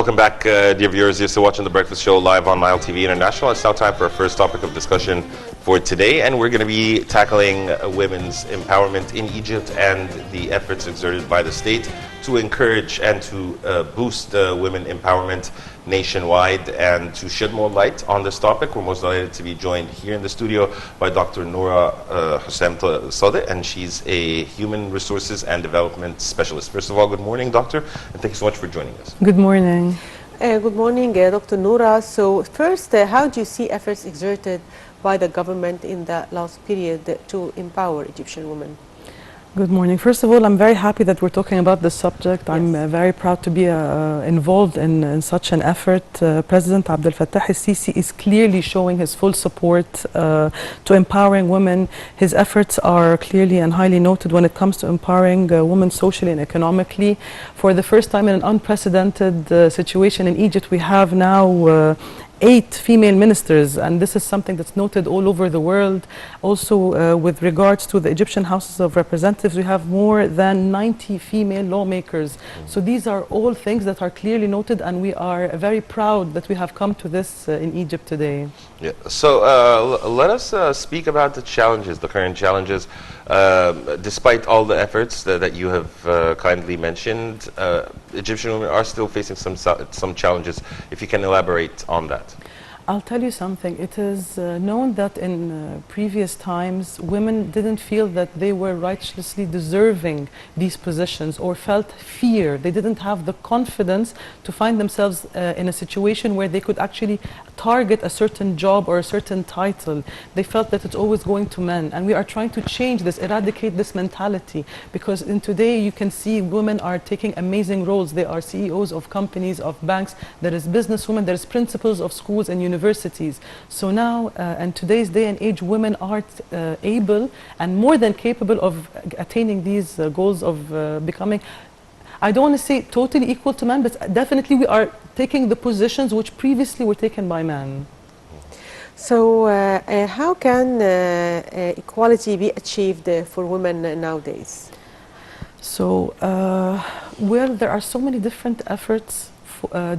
Welcome back, dear viewers. You're still watching The Breakfast Show live on Nile TV International. It's now time for our first topic of discussion for today, and we're going to be tackling women's empowerment in Egypt and the efforts exerted by the state to encourage and to boost women empowerment nationwide. And to shed more light on this topic, we're most delighted to be joined here in the studio by Dr. Nora Sadek, and she's a human resources and development specialist. First of all, good morning, doctor, and thank you so much for joining us. Good morning. Good morning, Dr. Nora. So first, how do you see efforts exerted by the government in the last period to empower Egyptian women? Good morning. First of all, I'm very happy that we're talking about this subject. Yes. I'm very proud to be involved in such an effort. President Abdel Fattah el-Sisi is clearly showing his full support to empowering women. His efforts are clearly and highly noted when it comes to empowering women socially and economically. For the first time in an unprecedented situation in Egypt, we have now 8 female ministers, and this is something that's noted all over the world. Also, with regards to the Egyptian Houses of Representatives, we have more than 90 female lawmakers. So these are all things that are clearly noted, and we are very proud that we have come to this in Egypt today. Yeah. So let us speak about the challenges, the current challenges. Despite all the efforts that you have kindly mentioned, Egyptian women are still facing some challenges. If you can elaborate on that. I'll tell you something. It is known that in previous times, women didn't feel that they were righteously deserving these positions or felt fear. They didn't have the confidence to find themselves in a situation where they could actually target a certain job or a certain title. They felt that it's always going to men. And we are trying to change this, eradicate this mentality. Because in today, you can see women are taking amazing roles. They are CEOs of companies, of banks. There is businesswomen. There is principals of schools and universities. So now, in today's day and age, women are able and more than capable of attaining these goals of becoming, I don't want to say totally equal to men, but definitely we are taking the positions which previously were taken by men. So how can equality be achieved for women nowadays? So, well, there are so many different efforts,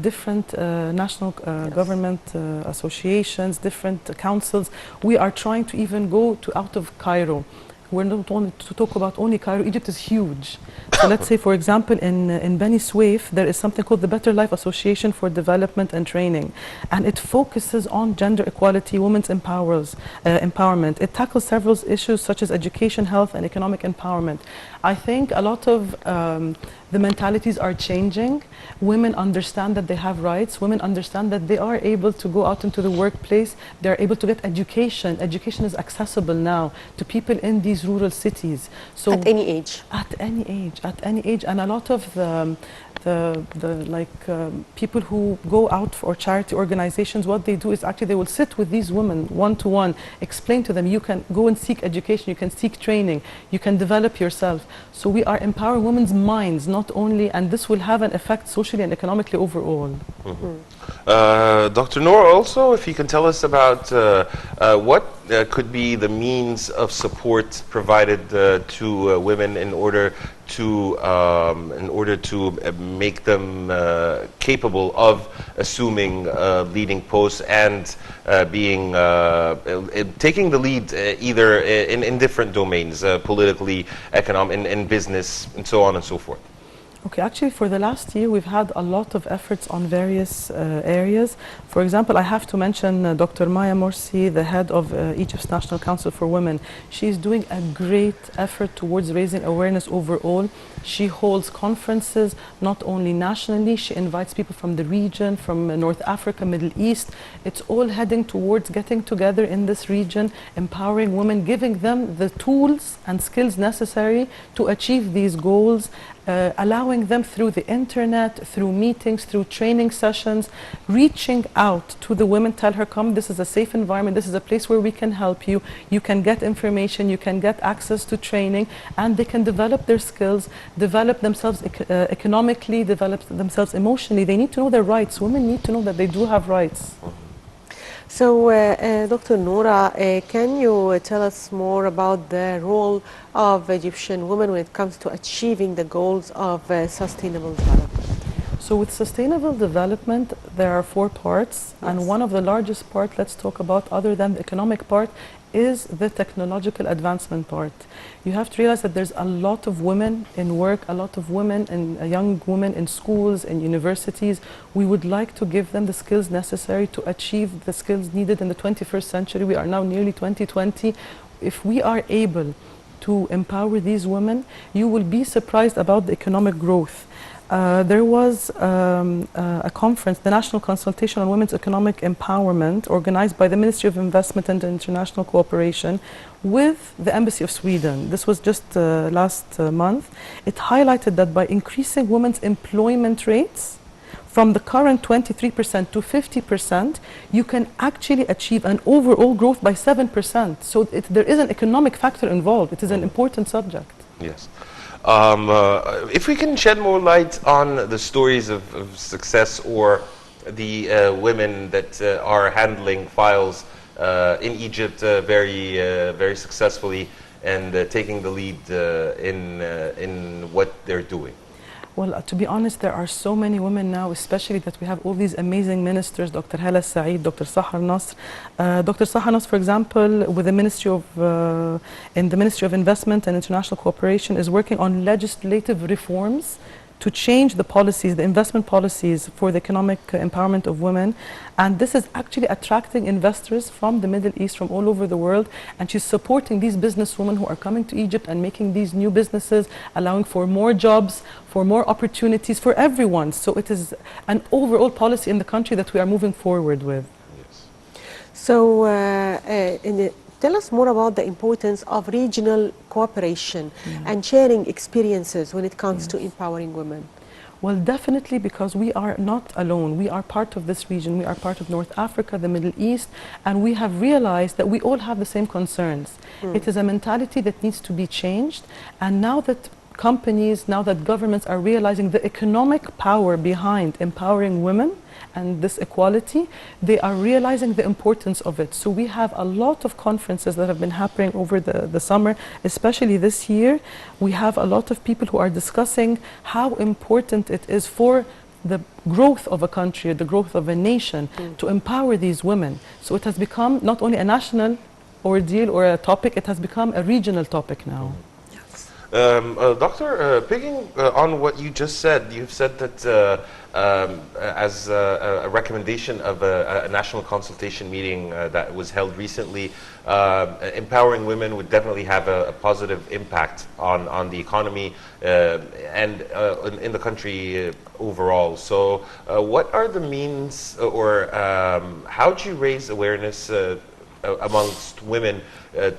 different national government associations, different councils. We are trying to even go out of Cairo. We're not only to talk about only Cairo. Egypt is huge. So let's say, for example, in Beni Suef, there is something called the Better Life Association for Development and Training. And it focuses on gender equality, women's empowerment. It tackles several issues such as education, health, and economic empowerment. I think a lot of the mentalities are changing. Women understand that they have rights. Women understand that they are able to go out into the workplace. They're able to get education. Education is accessible now to people in these rural cities. So at any age? At any age, at any age. And a lot of people who go out for charity organizations, what they do is actually they will sit with these women one-to-one, explain to them, you can go and seek education, you can seek training, you can develop yourself. So we are empowering women's minds, not only, and this will have an effect socially and economically overall. Dr. Nora, also, if you can tell us about what could be the means of support provided to women in order to make them capable of assuming leading posts and taking the lead either in different domains, politically, economic, in business, and so on and so forth. Okay, actually for the last year we've had a lot of efforts on various areas. For example, I have to mention Dr. Maya Morsi, the head of Egypt's National Council for Women. She's doing a great effort towards raising awareness overall. She holds conferences not only nationally, she invites people from the region, from North Africa, Middle East. It's all heading towards getting together in this region, empowering women, giving them the tools and skills necessary to achieve these goals. Allowing them through the internet, through meetings, through training sessions, reaching out to the women, tell her, come, this is a safe environment, this is a place where we can help you, you can get information, you can get access to training, and they can develop their skills, develop themselves economically, develop themselves emotionally. They need to know their rights. Women need to know that they do have rights. So, Dr. Nora, can you tell us more about the role of Egyptian women when it comes to achieving the goals of sustainable development? So with sustainable development, there are 4 parts, and one of the largest part, let's talk about, other than the economic part, is the technological advancement part. You have to realize that there's a lot of women in work, a lot of women and young women in schools and universities. We would like to give them the skills necessary to achieve the skills needed in the 21st century. We are now nearly 2020. If we are able to empower these women, you will be surprised about the economic growth. There was a conference, the National Consultation on Women's Economic Empowerment, organized by the Ministry of Investment and International Cooperation with the Embassy of Sweden. This was just last month. It highlighted that by increasing women's employment rates from the current 23% to 50%, you can actually achieve an overall growth by 7%. So there is an economic factor involved. It is an important subject. Yes. If we can shed more light on the stories of success or the women that are handling files in Egypt very successfully and taking the lead in what they're doing. Well, to be honest, there are so many women now, especially that we have all these amazing ministers, Dr. Hala Saeed, Dr. Sahar Nasr. Dr. Sahar Nasr, for example, with the Ministry of, in the Ministry of Investment and International Cooperation, is working on legislative reforms to change the policies, the investment policies for the economic empowerment of women. And this is actually attracting investors from the Middle East, from all over the world. And she's supporting these businesswomen who are coming to Egypt and making these new businesses, allowing for more jobs, for more opportunities for everyone. So it is an overall policy in the country that we are moving forward with. Yes. So tell us more about the importance of regional cooperation and sharing experiences when it comes to empowering women. Well, definitely, because we are not alone. We are part of this region. We are part of North Africa, the Middle East, and we have realized that we all have the same concerns. It is a mentality that needs to be changed, and now that companies, now that governments are realizing the economic power behind empowering women and this equality, they are realizing the importance of it. So we have a lot of conferences that have been happening over the summer, especially this year. We have a lot of people who are discussing how important it is for the growth of a country, the growth of a nation, to empower these women. So it has become not only a national ordeal or a topic, it has become a regional topic now. Doctor, picking on what you just said, you've said that as a recommendation of a national consultation meeting that was held recently, empowering women would definitely have a positive impact on the economy and in the country overall. So what are the means, or how do you raise awareness amongst women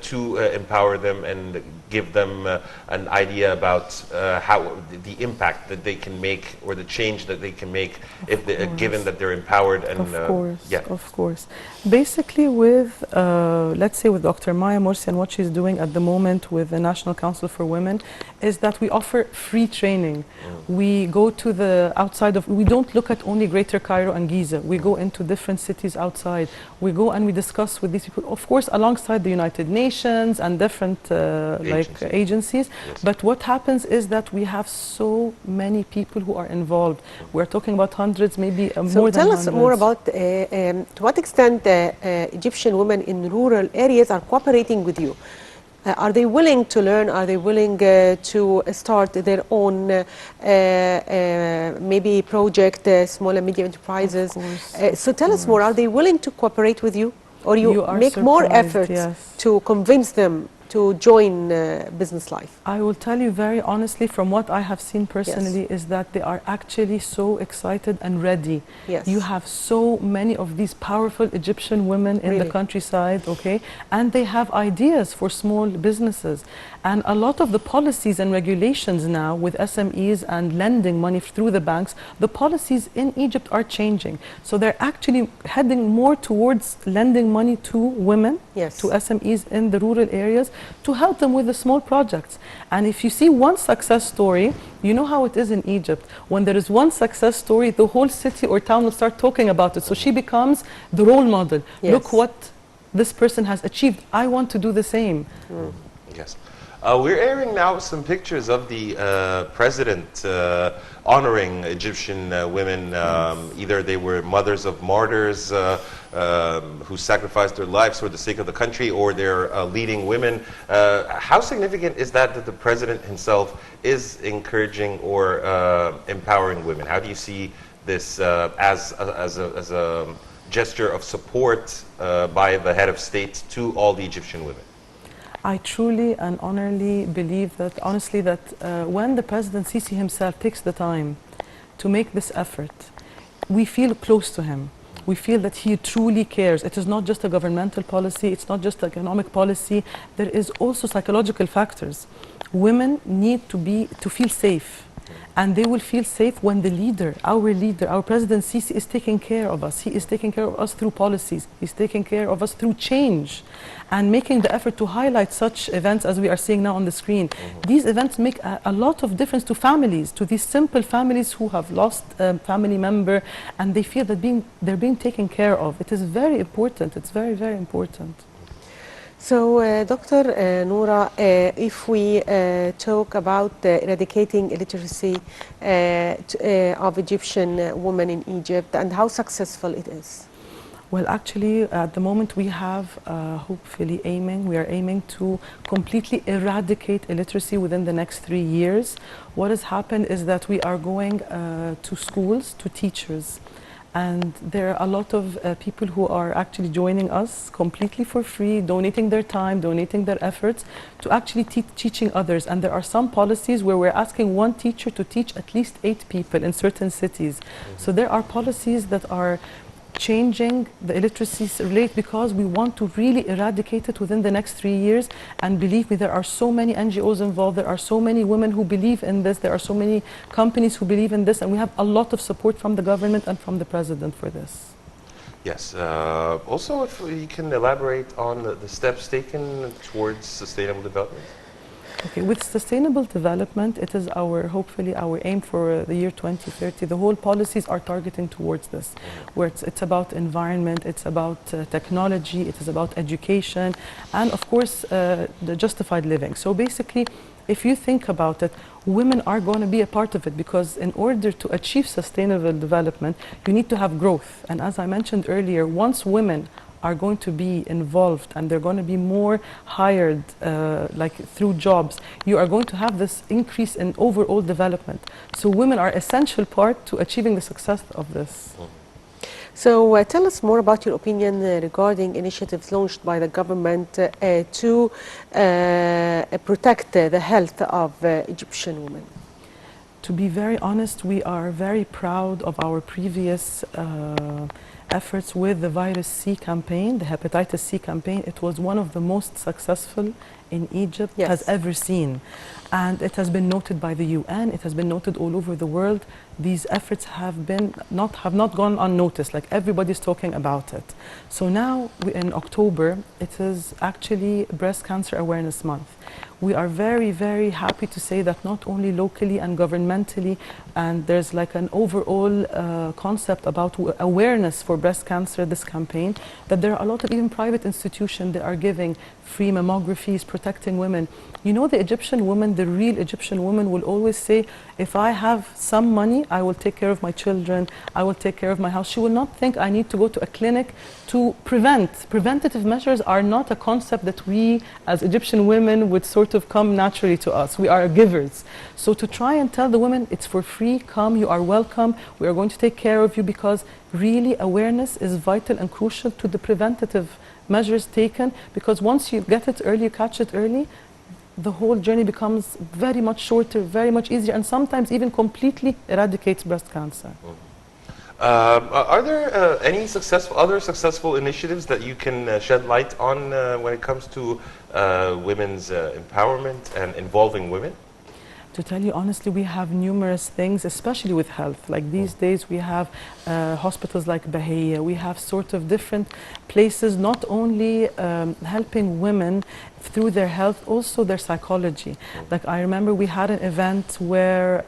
to empower them and give them an idea about how the impact that they can make or the change that they can make if they, given that they're empowered and of course. Basically, with let's say with Dr. Maya Morsi and what she's doing at the moment with the National Council for Women, is that we offer free training. We go to the outside of, we don't look at only Greater Cairo and Giza. We go into different cities outside. We go and we discuss with these people, of course, alongside the United Nations and different agencies. Yes. But what happens is that we have so many people who are involved. We're talking about hundreds, maybe more than hundreds. So tell us more about to what extent Egyptian women in rural areas are cooperating with you. Are they willing to learn? Are they willing to start their own maybe project, small and medium enterprises? So tell us more. Are they willing to cooperate with you? Or you make more efforts to convince them to join business life? I will tell you very honestly, from what I have seen personally, is that they are actually so excited and ready. Yes. You have so many of these powerful Egyptian women in the countryside, okay, and they have ideas for small businesses. And a lot of the policies and regulations now with SMEs and lending money through the banks, the policies in Egypt are changing. So they're actually heading more towards lending money to women, to SMEs in the rural areas, to help them with the small projects. And if you see one success story, you know how it is in Egypt. When there is one success story, the whole city or town will start talking about it. So she becomes the role model. Look what this person has achieved. I want to do the same. Yes. We're airing now some pictures of the president honoring Egyptian women. Either they were mothers of martyrs who sacrificed their lives for the sake of the country, or they're leading women. How significant is that the president himself is encouraging or empowering women? How do you see this as a gesture of support by the head of state to all the Egyptian women? I truly and honorably believe that, honestly, that when the President Sisi himself takes the time to make this effort, we feel close to him. We feel that he truly cares. It is not just a governmental policy, it's not just economic policy, there is also psychological factors. Women need to feel safe. And they will feel safe when the leader, our President Sisi, is taking care of us. He is taking care of us through policies. He's taking care of us through change and making the effort to highlight such events as we are seeing now on the screen. These events make a lot of difference to families, to these simple families who have lost a family member, and they feel that they're being taken care of. It is very important. It's very, very important. So, Dr. Nora, if we talk about eradicating illiteracy of Egyptian women in Egypt and how successful it is. Well, actually, at the moment we have, we are aiming to completely eradicate illiteracy within the next 3 years. What has happened is that we are going to schools, to teachers. And there are a lot of people who are actually joining us completely for free, donating their time, donating their efforts to actually teaching others. And there are some policies where we're asking one teacher to teach at least 8 people in certain cities. So there are policies that are changing the illiteracy rate because we want to really eradicate it within the next 3 years. And believe me, there are so many NGOs involved, there are so many women who believe in this, there are so many companies who believe in this, and we have a lot of support from the government and from the president for this. Yes. Also, if you can elaborate on the steps taken towards sustainable development. Okay, with sustainable development, it is hopefully our aim for the year 2030. The whole policies are targeting towards this, where it's about environment, it's about technology, it is about education, and of course, the justified living. So basically, if you think about it, women are going to be a part of it because in order to achieve sustainable development, you need to have growth. And as I mentioned earlier, once women are going to be involved and they're going to be more hired like through jobs, you are going to have this increase in overall development. So women are essential part to achieving the success of this. So tell us more about your opinion regarding initiatives launched by the government to protect the health of Egyptian women. To be very honest, we are very proud of our previous efforts with the Virus C campaign, the Hepatitis C campaign. It was one of the most successful in Egypt has ever seen. And it has been noted by the UN, it has been noted all over the world. These efforts have not gone unnoticed, like everybody's talking about it. So now, in October, it is actually Breast Cancer Awareness Month. We are very, very happy to say that not only locally and governmentally, and there's like an overall concept about awareness for breast cancer, this campaign, that there are a lot of even private institutions that are giving free mammographies, protecting women. You know, the Egyptian woman, the real Egyptian woman will always say, if I have some money, I will take care of my children, I will take care of my house. She will not think I need to go to a clinic to prevent. Preventative measures are not a concept that we as Egyptian women would sort of come naturally to us. We are givers. So to try and tell the women, it's for free, come, you are welcome, we are going to take care of you, because really awareness is vital and crucial to the preventative measures taken, because once you get it early, you catch it early, the whole journey becomes very much shorter, very much easier, and sometimes even completely eradicates breast cancer. Are there any other successful initiatives that you can shed light on when it comes to women's empowerment and involving women? To tell you honestly, we have numerous things, especially with health. Like these days, we have hospitals like Bahia. We have sort of different places, not only helping women through their health, also their psychology. Like I remember we had an event where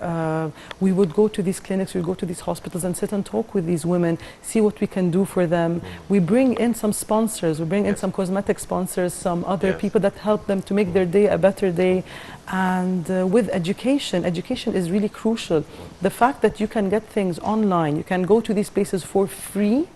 we would go to these clinics, we would go to these hospitals and sit and talk with these women, see what we can do for them. We bring in some sponsors, we bring in some cosmetic sponsors, some other people that help them to make their day a better day. And with education, education is really crucial. The fact that you can get things online, you can go to these places for free,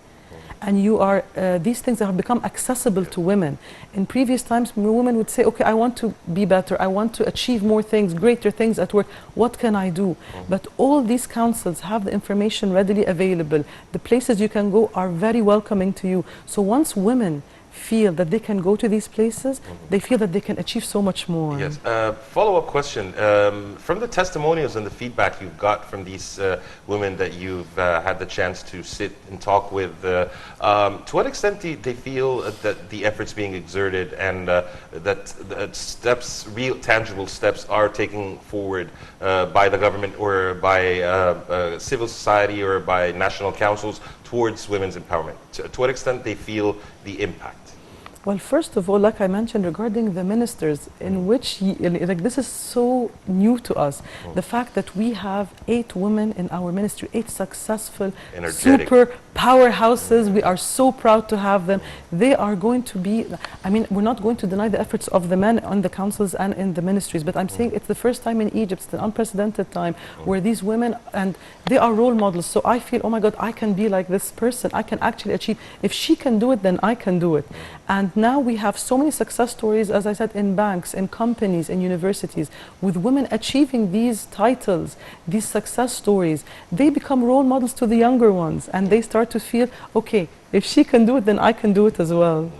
and you are these things have become accessible to women. In previous times, women would say, okay, I want to be better, I want to achieve more things, greater things at work, what can I do? But all these councils have the information readily available. The places you can go are very welcoming to you. So once women feel that they can go to these places, they feel that they can achieve so much more. Yes. Follow-up question. From the testimonials and the feedback you've got from these women that you've had the chance to sit and talk with, to what extent do they feel that the efforts being exerted and that steps, real tangible steps, are taken forward by the government or by civil society or by national councils towards women's empowerment? To what extent they feel the impact? Well, first of all, like I mentioned regarding the ministers, in which, like, this is so new to us. The fact that we have 8 women in our ministry, 8 successful, energetic, super powerhouses. We are so proud to have them. They are going to be, I mean, we're not going to deny the efforts of the men on the councils and in the ministries, but I'm saying it's the first time in Egypt, it's an unprecedented time, where these women, and they are role models. So I feel, oh my God, I can be like this person. I can actually achieve. If she can do it, then I can do it. And now we have so many success stories, as I said, in banks, in companies, in universities, with women achieving these titles, these success stories. They become role models to the younger ones, and they start to feel, okay, if she can do it, then I can do it as well.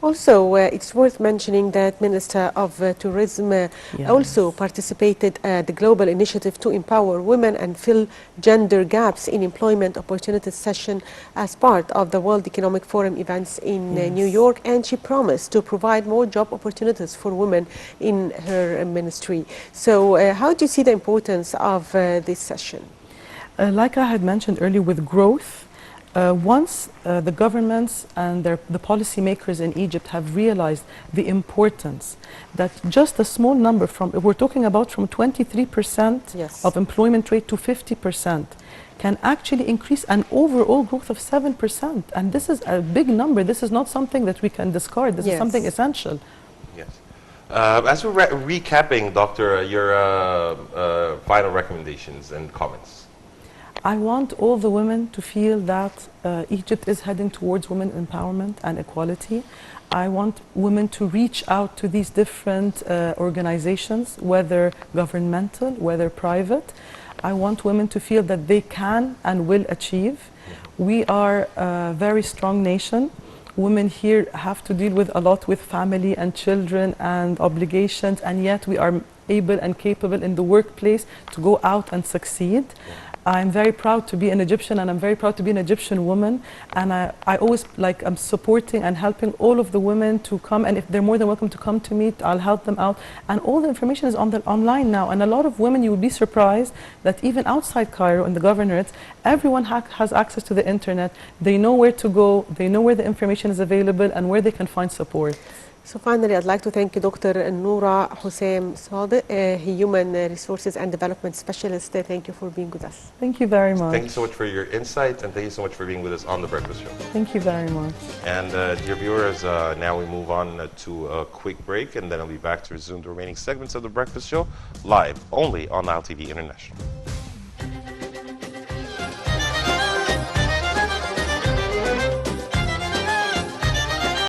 Also, it's worth mentioning that Minister of Tourism also participated at the global initiative to empower women and fill gender gaps in employment opportunities session as part of the World Economic Forum events in New York, and she promised to provide more job opportunities for women in her ministry. So how do you see the importance of this session? Like I had mentioned earlier, with growth, once the governments and the policymakers in Egypt have realized the importance that just a small number, we're talking about from 23% of employment rate to 50%, can actually increase an overall growth of 7%. And this is a big number. This is not something that we can discard. This is something essential. Yes. As we're recapping, Doctor, your final recommendations and comments. I want all the women to feel that Egypt is heading towards women empowerment and equality. I want women to reach out to these different organizations, whether governmental, whether private. I want women to feel that they can and will achieve. We are a very strong nation. Women here have to deal with a lot with family and children and obligations, and yet we are able and capable in the workplace to go out and succeed. I'm very proud to be an Egyptian, and I'm very proud to be an Egyptian woman. And I always, I'm supporting and helping all of the women to come. And if they're more than welcome to come to me, I'll help them out. And all the information is online now. And a lot of women, you will be surprised that even outside Cairo in the governorates, everyone has access to the internet. They know where to go. They know where the information is available and where they can find support. So finally, I'd like to thank you, Dr. Nora Hussein Sadek, Human Resources and Development Specialist. Thank you for being with us. Thank you very much. Thank you so much for your insights, and thank you so much for being with us on The Breakfast Show. Thank you very much. And dear viewers, now we move on to a quick break, and then I'll be back to resume the remaining segments of The Breakfast Show live only on Nile TV International.